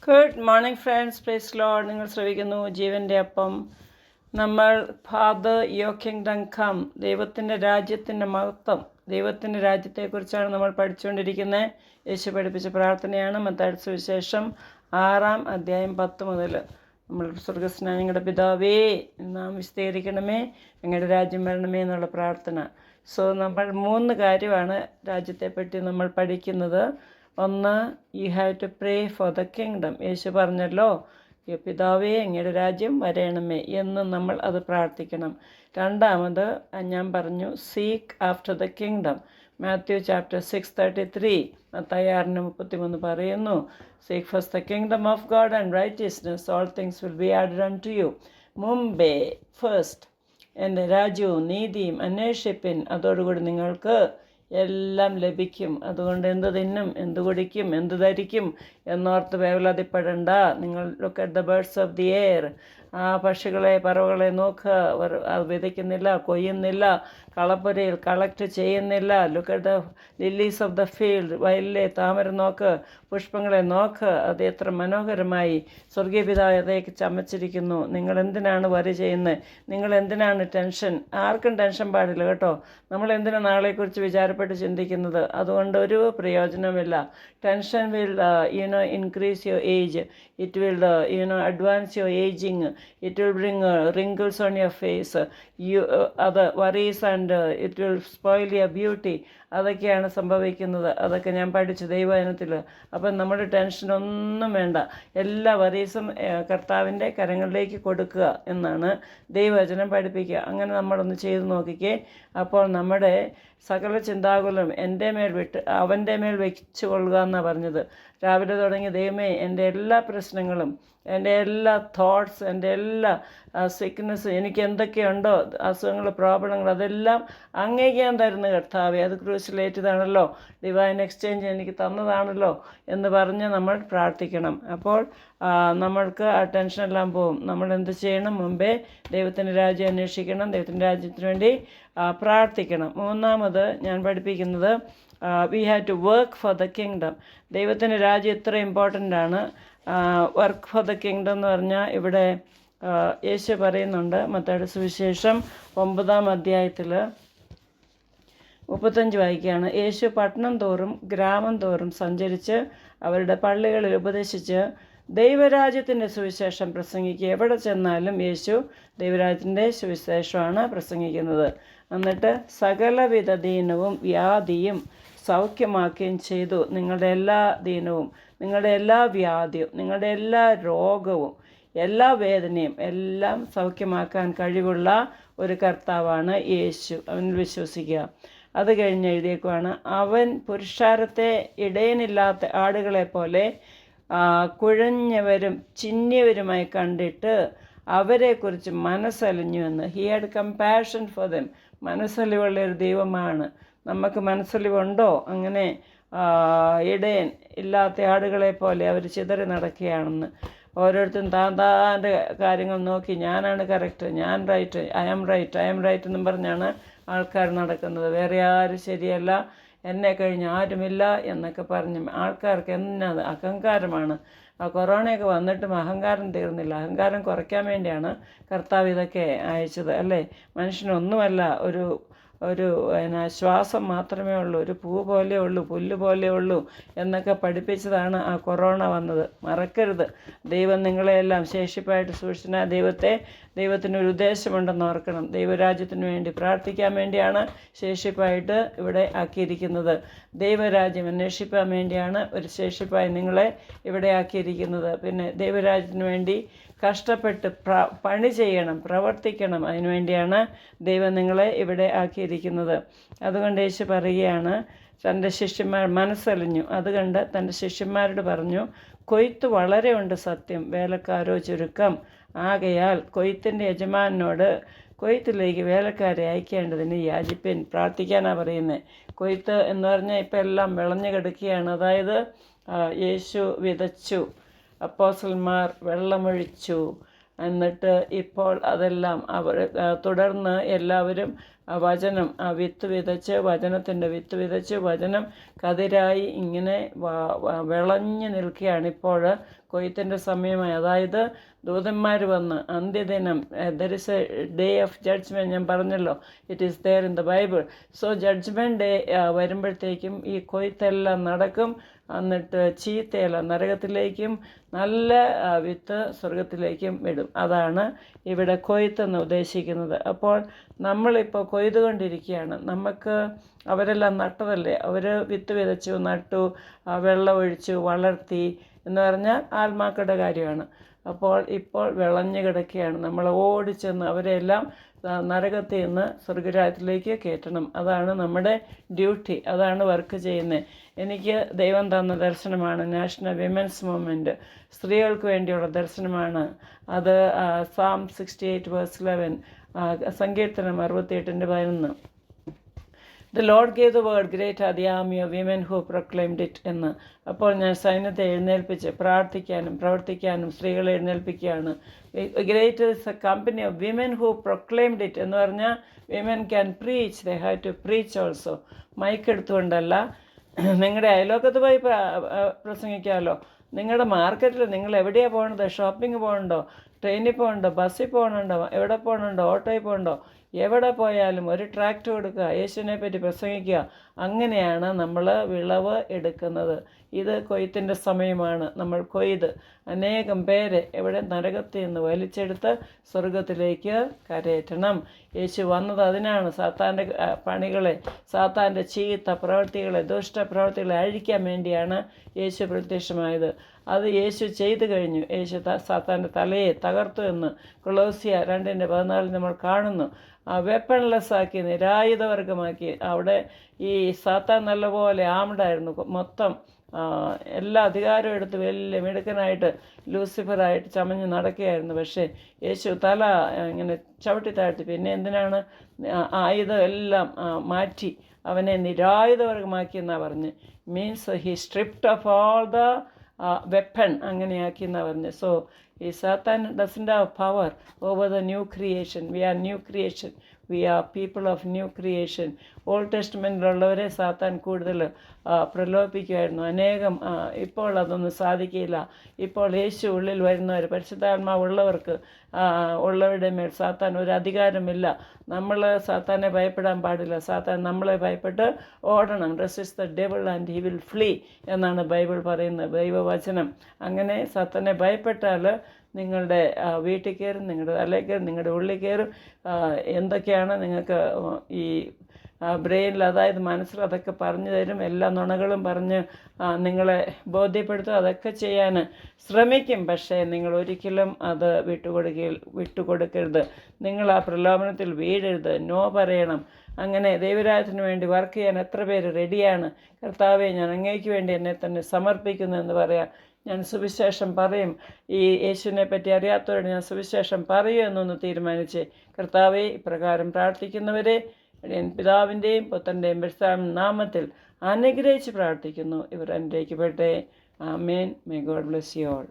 Good morning friends, praise Lord. നിങ്ങൾ ശ്രവിക്കുന്നു ജീവൻ്റെ അപ്പം. നമ്മൾ ഫാദർ യുവർ കിങ്ഡം കം, ദൈവത്തിൻ്റെ രാജ്യത്തിൻ്റെ മഹത്വം, ദൈവത്തിൻ്റെ രാജ്യത്തെക്കുറിച്ചാണ് നമ്മൾ പഠിച്ചുകൊണ്ടിരിക്കുന്നത്. യേശു പഠിപ്പിച്ച പ്രാർത്ഥനയാണ് മത്തായിയുടെ സുവിശേഷം 6-ാം അധ്യായം 10 മുതൽ. നമ്മൾ സ്വർഗ്ഗസ്ഥനായ ഞങ്ങളുടെ പിതാവേ, നാം വിസ്തീകരിക്കണമേ, ഞങ്ങളുടെ രാജ്യം വരണമേ എന്നുള്ള പ്രാർത്ഥന. നമ്മൾ 3 കാര്യമാണ് രാജ്യത്തെപ്പറ്റി നമ്മൾ പഠിക്കുന്നത്. ഒന്ന്, you have to pray for the kingdom. Yesu പറഞ്ഞല്ലോ, പിതാവേ അങ്ങയുടെ രാജ്യം വരയണമേ എന്ന് നമ്മൾ അത് പ്രാർത്ഥിക്കണം. രണ്ടാമത് ഞാൻ പറഞ്ഞു, seek after the kingdom. Matthew chapter 6:33, Mathai 6:33 പറയുന്നു, seek first the kingdom of God and righteousness, all things will be added unto you. മുമ്പേ ഫസ്റ്റ് എൻ്റെ രാജ്യവും നീതിയും അന്വേഷിപ്പിൻ, അതോടുകൂടി നിങ്ങൾക്ക് എല്ലാം ലഭിക്കും. അതുകൊണ്ട് എന്ത് തിന്നും, എന്ത് കുടിക്കും, എന്ത് ധരിക്കും എന്നോർത്ത് വേവലാതിപ്പെടണ്ട. നിങ്ങൾ look at the birds of the air. ആ പക്ഷികളെ, പറവകളെ നോക്കുക. അത് വിതയ്ക്കുന്നില്ല, കൊയ്യുന്നില്ല, കളപ്പുരയിൽ കളക്ട് ചെയ്യുന്നില്ല. Look at the lilies of the field. വയലിലെ താമര നോക്ക്, പുഷ്പങ്ങളെ നോക്ക്, അത് എത്ര മനോഹരമായി സ്വർഗീയ പിതാവ് അതേക്ക് ചമച്ചിരിക്കുന്നു. നിങ്ങൾ എന്തിനാണ് വരി ചെയ്യുന്നത്? നിങ്ങൾ എന്തിനാണ് ടെൻഷൻ? ആർക്കും ടെൻഷൻ പാടില്ല കേട്ടോ. നമ്മൾ എന്തിനാ നാളെക്കുറിച്ച് വിചാരപ്പെട്ട് ചിന്തിക്കുന്നത്? അതുകൊണ്ട് ഒരു പ്രയോജനമില്ല. Tension will increase your age. It will advance your ageing. It will bring wrinkles on your face. Other worries and it will spoil your beauty. അതൊക്കെയാണ് സംഭവിക്കുന്നത്. അതൊക്കെ ഞാൻ പഠിച്ചു ദൈവവചനത്തിൽ. അപ്പം നമ്മുടെ ടെൻഷനൊന്നും വേണ്ട. എല്ലാ വരീസും കർത്താവിൻ്റെ കരങ്ങളിലേക്ക് കൊടുക്കുക എന്നാണ് ദൈവവചനം പഠിപ്പിക്കുക. അങ്ങനെ നമ്മളൊന്ന് ചെയ്ത് നോക്കിക്കേ. അപ്പോൾ നമ്മുടെ സകല ചിന്താകുലം എൻ്റെ മേൽ വിട്ട് അവൻ്റെ മേൽ വെച്ചു കൊള്ളുക എന്നാണ് പറഞ്ഞത്. രാവിലെ തുടങ്ങി, ദൈവമേ എൻ്റെ എല്ലാ പ്രശ്നങ്ങളും, എൻ്റെ എല്ലാ തോട്ട്സ്, എൻ്റെ എല്ലാ സിക്നെസ്, എനിക്ക് എന്തൊക്കെയുണ്ടോ അസുഖങ്ങൾ, പ്രോബ്ലങ്ങൾ, അതെല്ലാം അങ്ങേക്ക് ഞാൻ തരുന്ന കർത്താവേ, അത് ക്രൂസിലേറ്റതാണല്ലോ, ഡിവൈൻ എക്സ്ചേഞ്ച് എനിക്ക് തന്നതാണല്ലോ എന്ന് പറഞ്ഞ് നമ്മൾ പ്രാർത്ഥിക്കണം. അപ്പോൾ നമ്മൾക്ക് ആ ടെൻഷനെല്ലാം പോകും. നമ്മൾ എന്ത് ചെയ്യണം? മുമ്പേ ദൈവത്തിൻ്റെ രാജ്യം അന്വേഷിക്കണം, ദൈവത്തിൻ്റെ രാജ്യത്തിന് വേണ്ടി പ്രാർത്ഥിക്കണം. മൂന്നാമത് ഞാൻ പഠിപ്പിക്കുന്നത്, we have to work for the kingdom. ദൈവത്തിൻ്റെ രാജ്യം ഇത്ര ഇമ്പോർട്ടൻ്റ് ആണ്. വർക്ക് ഫോർ ദ കിങ്ഡം എന്ന് പറഞ്ഞാൽ ഇവിടെ യേശു പറയുന്നുണ്ട് മത്തായിയുടെ സുവിശേഷം 9-ാം അധ്യായത്തിൽ 35 വായിക്കുകയാണ്. യേശു പട്ടണം തോറും ഗ്രാമം തോറും സഞ്ചരിച്ച് അവരുടെ പള്ളികളിൽ ഉപദേശിച്ച് ദൈവരാജ്യത്തിൻ്റെ സുവിശേഷം പ്രസംഗിക്കുക. എവിടെ ചെന്നാലും യേശു ദൈവരാജ്യത്തിൻ്റെ സുവിശേഷമാണ് പ്രസംഗിക്കുന്നത്. എന്നിട്ട് സകലവിധ ദീനവും വ്യാധിയും സൗഖ്യമാക്കുകയും ചെയ്തു. നിങ്ങളുടെ എല്ലാ ദീനവും, നിങ്ങളുടെ എല്ലാ വ്യാധിയും, നിങ്ങളുടെ എല്ലാ രോഗവും, എല്ലാ വേദനയും എല്ലാം സൗഖ്യമാക്കാൻ കഴിവുള്ള ഒരു കർത്താവാണ് യേശു. അവനിൽ വിശ്വസിക്കുക. അത് കഴിഞ്ഞ് എഴുതിയേക്കുവാണ്, അവൻ പുരുഷാരത്തെ ഇടയനില്ലാത്ത ആടുകളെ പോലെ കുഴഞ്ഞവരും ചിന്നിയവരുമായി കണ്ടിട്ട് അവരെക്കുറിച്ച് മനസ്സലിഞ്ഞുവെന്ന്. He had compassion for them. മനസ്സലിവുള്ളൊരു ദൈവമാണ്. നമുക്ക് മനസ്സലിവുണ്ടോ? അങ്ങനെ ഇടയൻ ഇല്ലാത്ത ആടുകളെ പോലെ അവർ ചിതറി നടക്കുകയാണെന്ന്. ഓരോരുത്തരും താൻ്റെ കാര്യങ്ങൾ നോക്കി, ഞാനാണ് കറക്റ്റ്, ഞാൻ റൈറ്റ്, ഐ ആം റൈറ്റ് എന്നും പറഞ്ഞാണ് ആൾക്കാർ നടക്കുന്നത്. വേറെ ആരും ശരിയല്ല, എന്നെ കഴിഞ്ഞ് ആരുമില്ല എന്നൊക്കെ പറഞ്ഞ് ആൾക്കാർക്ക് എന്നത് അഹങ്കാരമാണ്. കൊറോണയൊക്കെ വന്നിട്ടും അഹങ്കാരം തീർന്നില്ല. അഹങ്കാരം കുറയ്ക്കാൻ വേണ്ടിയാണ് കർത്താവ് ഇതൊക്കെ അയച്ചത്, അല്ലേ? മനുഷ്യനൊന്നുമല്ല, ഒരു ശ്വാസം മാത്രമേ ഉള്ളൂ, ഒരു പൂ പോലെ ഉള്ളൂ, പുല്ല് പോലെ ഉള്ളൂ എന്നൊക്കെ പഠിപ്പിച്ചതാണ് ആ കൊറോണ വന്നത്. മറക്കരുത്. ദൈവം നിങ്ങളെയെല്ലാം ശേഷിപ്പായിട്ട് സൂക്ഷിച്ച ദൈവത്തിനൊരു ഉദ്ദേശമുണ്ടെന്ന് ഓർക്കണം. ദൈവരാജ്യത്തിന് വേണ്ടി പ്രാർത്ഥിക്കാൻ വേണ്ടിയാണ് ശേഷിപ്പായിട്ട് ഇവിടെ ആക്കിയിരിക്കുന്നത്. ദൈവരാജ്യം അന്വേഷിക്കാൻ വേണ്ടിയാണ് ഒരു ശേഷിപ്പായി നിങ്ങളെ ഇവിടെ ആക്കിയിരിക്കുന്നത്. പിന്നെ ദൈവരാജ്യത്തിന് വേണ്ടി കഷ്ടപ്പെട്ട് പണി ചെയ്യണം, പ്രവർത്തിക്കണം. അതിനുവേണ്ടിയാണ് ദൈവം നിങ്ങളെ ഇവിടെ ആക്കിയിരിക്കുന്നത്. അതുകൊണ്ട് യേശു പറയുകയാണ്, തൻ്റെ ശിഷ്യന്മാർ മനസ്സലിഞ്ഞു. അതുകൊണ്ട് തൻ്റെ ശിഷ്യന്മാരോട് പറഞ്ഞു, കൊയ്ത്ത് വളരെ ഉണ്ട് സത്യം, വേലക്കാരോ ചുരുക്കം. ആകയാൽ കൊയ്ത്തിൻ്റെ യജമാനോട് കൊയ്ത്തിലേക്ക് വേലക്കാരെ അയക്കേണ്ടതിന് യാചിപ്പിൻ. പ്രാർത്ഥിക്കാനാണ് പറയുന്നത്. കൊയ്ത്ത് എന്ന് പറഞ്ഞാൽ ഇപ്പം എല്ലാം വിളഞ്ഞു കിടക്കുകയാണ്. അതായത് യേശു വിതച്ചു, അപ്പോസ്തലന്മാർ വെള്ളമൊഴിച്ചു, എന്നിട്ട് ഇപ്പോൾ അതെല്ലാം തുടർന്ന് എല്ലാവരും വചനം വിത്ത് വിതച്ച് വചനത്തിൻ്റെ വിത്ത് വിതച്ച് വചനം കതിരായി ഇങ്ങനെ വിളഞ്ഞു നിൽക്കുകയാണ്. ഇപ്പോൾ കൊയ്ത്തിൻ്റെ സമയമായി. അതായത് ദൂതന്മാർ വന്ന് അന്ത്യദിനം, there is a day of judgement. ഞാൻ പറഞ്ഞല്ലോ, it is there in the Bible. So judgement day വരുമ്പോഴത്തേക്കും ഈ കൊയ്ത്തെല്ലാം നടക്കും. എന്നിട്ട് ചീത്തയല്ല നരകത്തിലേക്കും നല്ല വിത്ത് സ്വർഗത്തിലേക്കും വിടും. അതാണ് ഇവിടെ കൊയ്ത്തെന്ന് ഉദ്ദേശിക്കുന്നത്. അപ്പോൾ നമ്മളിപ്പോൾ കൊയ്തുകൊണ്ടിരിക്കുകയാണ്. നമുക്ക് അവരെല്ലാം നട്ടതല്ലേ, അവർ വിത്ത് വിതച്ചു, നട്ടു, വെള്ളം ഒഴിച്ചു, വളർത്തി എന്ന് പറഞ്ഞാൽ ആത്മാക്കളുടെ കാര്യമാണ്. അപ്പോൾ ഇപ്പോൾ വിളഞ്ഞു കിടക്കുകയാണ്. നമ്മൾ ഓടിച്ചെന്ന് അവരെല്ലാം നരകത്തിൽ നിന്ന് സ്വർഗരാജ്യത്തിലേക്ക് കയറ്റണം. അതാണ് നമ്മുടെ ഡ്യൂട്ടി, അതാണ് വർക്ക് ചെയ്യുന്നത്. എനിക്ക് ദൈവം തന്ന ദർശനമാണ് നാഷണൽ വിമൻസ് മൂവ്മെൻറ്റ്, സ്ത്രീകൾക്ക് വേണ്ടിയുള്ള ദർശനമാണ് അത്. സാം 68:11, സങ്കീർത്തനം 68:11. The Lord gave the word, great are the army of women who proclaimed it എന്ന്. അപ്പോൾ ഞാൻ സൈന്യത്തെ എഴുന്നേൽപ്പിച്ച് പ്രാർത്ഥിക്കാനും പ്രവർത്തിക്കാനും സ്ത്രീകളെ എഴുന്നേൽപ്പിക്കുകയാണ്. Great is a company of women who proclaimed it എന്ന് പറഞ്ഞാൽ women can preach, they have to preach also. Mic എടുത്തുകൊണ്ടല്ല, നിങ്ങളുടെ അയലോക്കത്ത് പോയി പ്രസംഗിക്കാമല്ലോ. നിങ്ങളുടെ മാർക്കറ്റിൽ നിങ്ങൾ എവിടെയാണ് പോകണത്? ഷോപ്പിംഗ് പോകണുണ്ടോ? ട്രെയിനിൽ പോകണുണ്ടോ? ബസ്സിൽ പോകണുണ്ടോ? എവിടെ പോകണുണ്ടോ? ഓട്ടോയിൽ പോകണുണ്ടോ? എവിടെ പോയാലും ഒരു ട്രാക്റ്റ് കൊടുക്കുക, യേശുവിനെ പറ്റി പ്രസംഗിക്കുക. അങ്ങനെയാണ് നമ്മൾ വിളവ് എടുക്കുന്നത്. ഇത് കൊയ്ത്തിൻ്റെ സമയമാണ്. നമ്മൾ കൊയ്ത് അനേകം പേരെ എവിടെ നരകത്തിൽ നിന്ന് വലിച്ചെടുത്ത് സ്വർഗത്തിലേക്ക് കരയറ്റണം. യേശു വന്നത് അതിനാണ്. സാത്താൻ്റെ പണികളെ, സാത്താൻ്റെ ചീത്ത പ്രവൃത്തികളെ, ദുഷ്ടപ്രവൃത്തികളെ അഴിക്കാൻ വേണ്ടിയാണ് യേശു പ്രത്യക്ഷമായത്. അത് യേശു ചെയ്തു കഴിഞ്ഞു. യേശു സാത്താൻ്റെ തലയെ തകർത്തു എന്ന് കൊളോസ്യ 2:14 നമ്മൾ കാണുന്നു. വെപ്പൺലെസ് ആക്കി, നിരായുധവർഗമാക്കി. അവിടെ ഈ സാത്താൻ നല്ലപോലെ ആംഡായിരുന്നു. മൊത്തം എല്ലാ അധികാരവും എടുത്ത് വലിയ മിടുക്കനായിട്ട് ലൂസിഫറായിട്ട് ചമഞ്ഞ് നടക്കുകയായിരുന്നു. പക്ഷേ യേശു തല ഇങ്ങനെ ചവിട്ടി താഴ്ത്തി. പിന്നെ എന്തിനാണ് ആയുധം എല്ലാം മാറ്റി അവനെ നിരായുധവർഗമാക്കി എന്നാണ് പറഞ്ഞ്. Means he stripped off all the weapon, അങ്ങനെയാക്കി എന്നാണ് പറഞ്ഞ്. സോ ഈ Satan doesn't have power over the new creation. We are new creation, we are people of new creation. Old ടെസ്റ്റ്മെൻറ്റിലുള്ളവരെ സാത്താൻ കൂടുതൽ പ്രലോഭിപ്പിക്കുമായിരുന്നു. അനേകം ഇപ്പോൾ അതൊന്നും സാധിക്കില്ല. ഇപ്പോൾ യേശു ഉള്ളിൽ വരുന്നവർ, പരിശുദ്ധാത്മാവുള്ളവർക്ക് ഉള്ളവരുടെ മേൽ സാത്താൻ ഒരു അധികാരമില്ല. നമ്മൾ സാത്താനെ ഭയപ്പെടാൻ പാടില്ല. സാത്താൻ നമ്മളെ ഭയപ്പെട്ട് ഓടണം. Resist the devil and he will flea എന്നാണ് ബൈബിൾ പറയുന്നത്, ദൈവവചനം. അങ്ങനെ സാത്താനെ ഭയപ്പെട്ടാൽ നിങ്ങളുടെ വീട്ടിൽ കയറും, നിങ്ങളുടെ തലയിൽ കയറും, നിങ്ങളുടെ ഉള്ളിൽ കയറും. എന്തൊക്കെയാണ് നിങ്ങൾക്ക് ഈ ബ്രെയിനിൽ, അതായത് മനസ്സിൽ അതൊക്കെ പറഞ്ഞു തരും. എല്ലാ നുണകളും പറഞ്ഞ് നിങ്ങളെ ബോധ്യപ്പെടുത്തും. അതൊക്കെ ചെയ്യാൻ ശ്രമിക്കും. പക്ഷേ നിങ്ങൾ ഒരിക്കലും അത് വിട്ടുകൊടുക്കരുത്. നിങ്ങൾ ആ പ്രലോഭനത്തിൽ വീഴരുത്. നോ പറയണം. അങ്ങനെ ദൈവരാജ്യത്തിന് വേണ്ടി വർക്ക് ചെയ്യാൻ എത്ര പേര് റെഡിയാണ്? കർത്താവേ, ഞാൻ അങ്ങേക്ക് വേണ്ടി എന്നെ തന്നെ സമർപ്പിക്കുന്നു എന്ന് പറയാം. ഞാൻ സുവിശേഷം പറയും. ഈ യേശുവിനെ പറ്റി അറിയാത്തവരോട് ഞാൻ സുവിശേഷം പറയൂ എന്നൊന്ന് തീരുമാനിച്ച്, കർത്താവേ, ഇപ്രകാരം പ്രാർത്ഥിക്കുന്നവരെ പിതാവിൻ്റെയും പുത്രൻ്റെയും പരിശുദ്ധാത്മാവിന്റെ നാമത്തിൽ അനുഗ്രഹിച്ച് പ്രാർത്ഥിക്കുന്നു. ഇവർ അനുഗ്രഹിക്കപ്പെട്ടെ. ആമേൻ. May God bless you all.